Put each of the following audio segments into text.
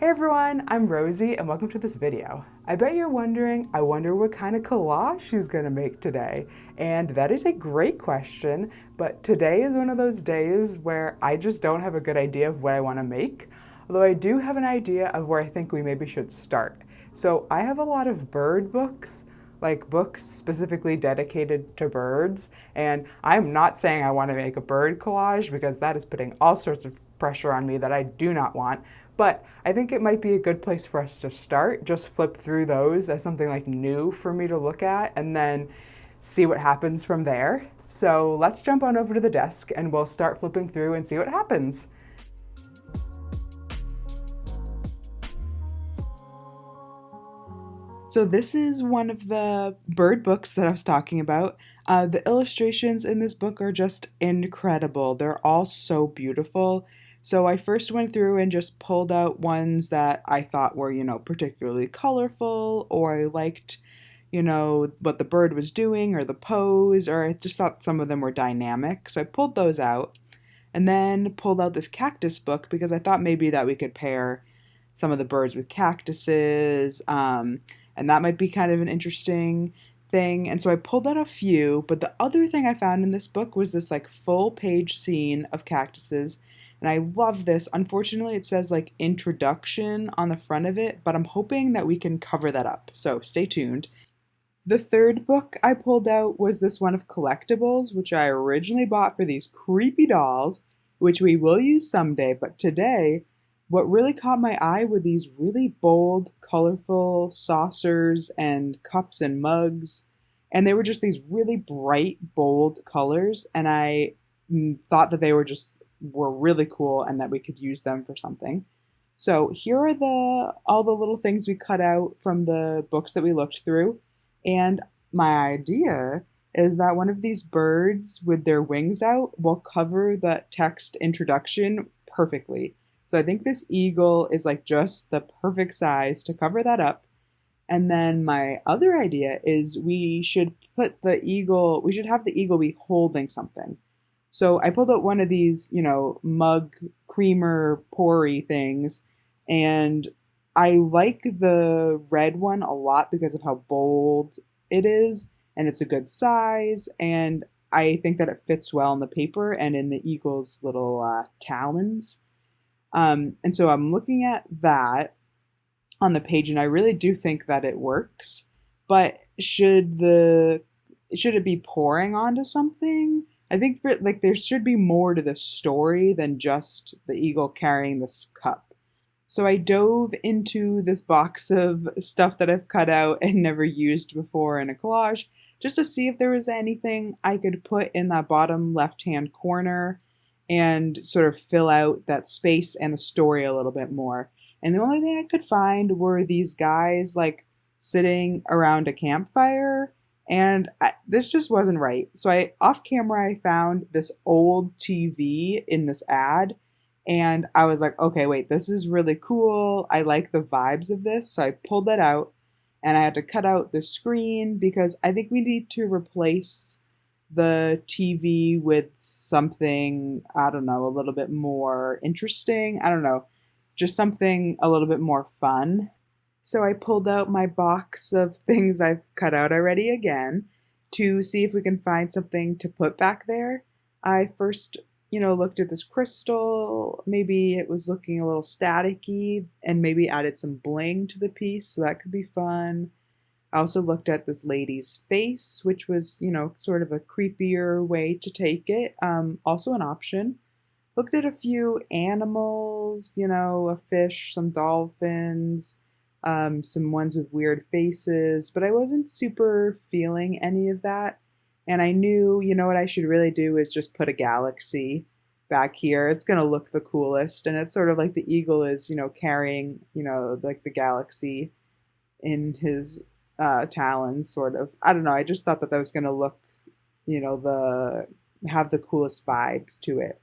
Hey everyone, I'm Rosie and welcome to this video. I bet you're wondering, I wonder what kind of collage she's gonna make today. And that is a great question, but today is one of those days where I just don't have a good idea of what I wanna make, although I do have an idea of where I think we maybe should start. So I have a lot of bird books, like books specifically dedicated to birds, and I'm not saying I want to make a bird collage because that is putting all sorts of pressure on me that I do not want. But I think it might be a good place for us to start. Just flip through those as something like new for me to look at and then see what happens from there. So let's jump on over to the desk and we'll start flipping through and see what happens. So this is one of the bird books that I was talking about. The illustrations in this book are just incredible. They're all so beautiful. So I first went through and just pulled out ones that I thought were, particularly colorful, or I liked, what the bird was doing or the pose, or I just thought some of them were dynamic. So I pulled those out and then pulled out this cactus book because I thought maybe that we could pair some of the birds with cactuses. And that might be kind of an interesting thing. And so I pulled out a few, but the other thing I found in this book was this like full page scene of cactuses. And I love this. Unfortunately, it says like introduction on the front of it, but I'm hoping that we can cover that up. So stay tuned. The third book I pulled out was this one of collectibles, which I originally bought for these creepy dolls, which we will use someday. But today, what really caught my eye were these really bold, colorful saucers and cups and mugs. And they were just these really bright, bold colors. And I thought that they were really cool and that we could use them for something. So here are the all the little things we cut out from the books that we looked through. And my idea is that one of these birds with their wings out will cover the text introduction perfectly. So I think this eagle is like just the perfect size to cover that up. And then my other idea is we should have the eagle be holding something. So I pulled out one of these, mug creamer pourry things, and I like the red one a lot because of how bold it is, and it's a good size, and I think that it fits well in the paper and in the eagle's little talons. And so I'm looking at that on the page, and I really do think that it works. But should it be pouring onto something? I think like there should be more to the story than just the eagle carrying this cup. So I dove into this box of stuff that I've cut out and never used before in a collage just to see if there was anything I could put in that bottom left-hand corner and sort of fill out that space and the story a little bit more. And the only thing I could find were these guys like sitting around a campfire, and this just wasn't right. So I off camera I found this old TV in this ad, and I was like, okay, wait, this is really cool. I like the vibes of this. So I pulled that out and I had to cut out the screen because I think we need to replace the TV with something, I don't know, a little bit more interesting. I don't know, just something a little bit more fun. So I pulled out my box of things I've cut out already again to see if we can find something to put back there. I first, looked at this crystal. Maybe it was looking a little staticky and maybe added some bling to the piece, so that could be fun. I also looked at this lady's face, which was, sort of a creepier way to take it. Also an option. Looked at a few animals, a fish, some dolphins, some ones with weird faces, but I wasn't super feeling any of that. And I knew, what I should really do is just put a galaxy back here. It's going to look the coolest. And it's sort of like the eagle is, carrying, like the galaxy in his talons, sort of. I don't know. I just thought that that was going to look, the have the coolest vibes to it.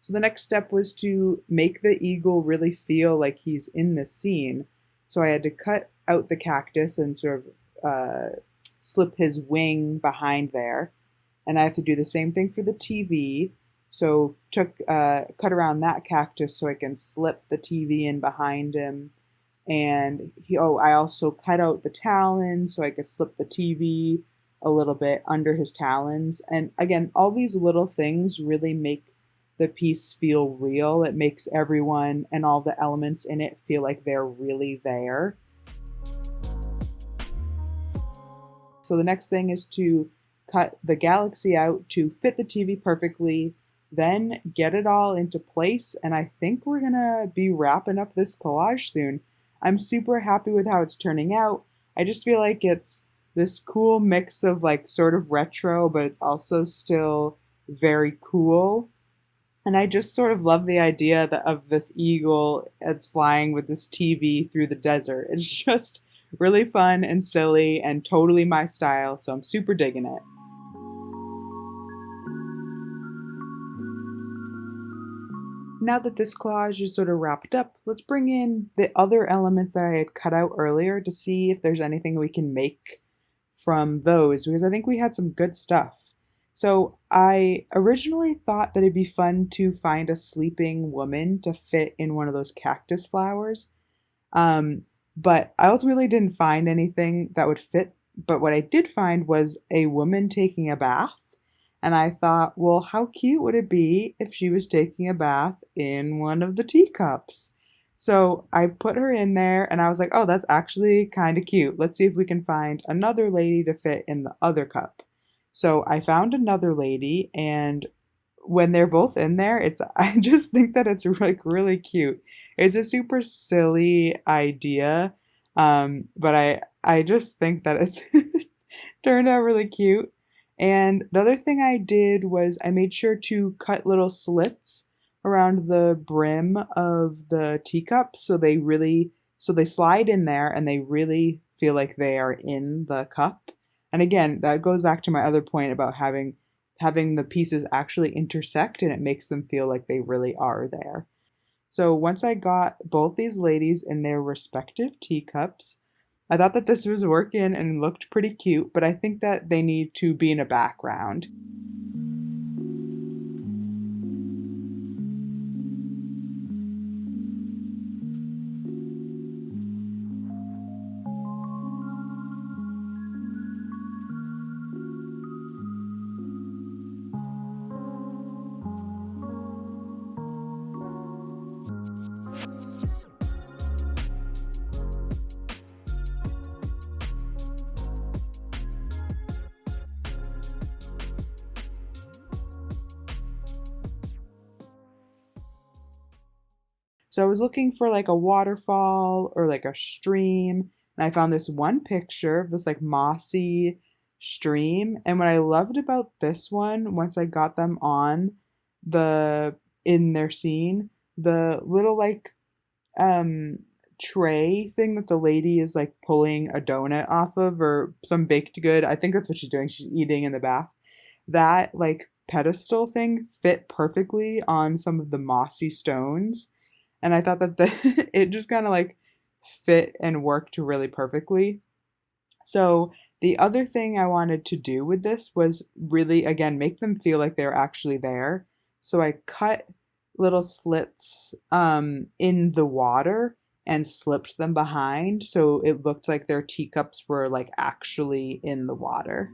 So the next step was to make the eagle really feel like he's in the scene. So I had to cut out the cactus and sort of slip his wing behind there. And I have to do the same thing for the TV. So cut around that cactus so I can slip the TV in behind him. And I also cut out the talons so I could slip the TV a little bit under his talons. And again, all these little things really make the piece feel real. It makes everyone and all the elements in it feel like they're really there. So the next thing is to cut the galaxy out to fit the TV perfectly, then get it all into place, and I think we're gonna be wrapping up this collage soon. I'm super happy with how it's turning out. I just feel like it's this cool mix of like sort of retro, but it's also still very cool. And I just sort of love the idea of this eagle as flying with this TV through the desert. It's just really fun and silly and totally my style, so I'm super digging it. Now that this collage is sort of wrapped up, let's bring in the other elements that I had cut out earlier to see if there's anything we can make from those, because I think we had some good stuff. So I originally thought that it'd be fun to find a sleeping woman to fit in one of those cactus flowers. But I ultimately didn't find anything that would fit. But what I did find was a woman taking a bath. And I thought, well, how cute would it be if she was taking a bath in one of the teacups? So I put her in there and I was like, oh, that's actually kind of cute. Let's see if we can find another lady to fit in the other cup. So I found another lady, and when they're both in there, I just think that it's like really cute. It's a super silly idea, but I just think that it's turned out really cute. And the other thing I did was I made sure to cut little slits around the brim of the teacup so they slide in there and they really feel like they are in the cup. And again, that goes back to my other point about having the pieces actually intersect, and it makes them feel like they really are there. So once I got both these ladies in their respective teacups, I thought that this was working and looked pretty cute, but I think that they need to be in a background. So I was looking for like a waterfall or like a stream, and I found this one picture of this like mossy stream. And what I loved about this one, once I got them on the in their scene, the little like um tray thing that the lady is like pulling a donut off of or some baked good. I think that's what she's doing. She's eating in the bath. That like pedestal thing fit perfectly on some of the mossy stones, and I thought that it just kind of like fit and worked really perfectly. So the other thing I wanted to do with this was really again make them feel like they're actually there. So I cut little slits in the water and slipped them behind so it looked like their teacups were like actually in the water.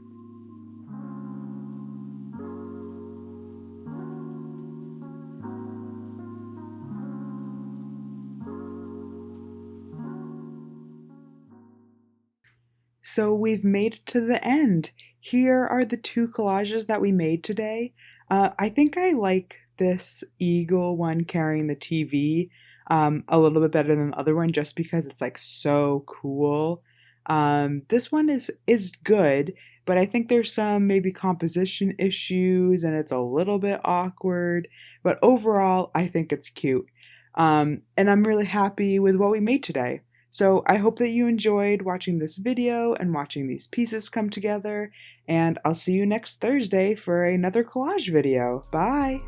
So we've made it to the end. Here are the two collages that we made today. I think I like this eagle one carrying the TV a little bit better than the other one just because it's like so cool. This one is good, but I think there's some maybe composition issues and it's a little bit awkward. But overall, I think it's cute. And I'm really happy with what we made today. So I hope that you enjoyed watching this video and watching these pieces come together, and I'll see you next Thursday for another collage video. Bye!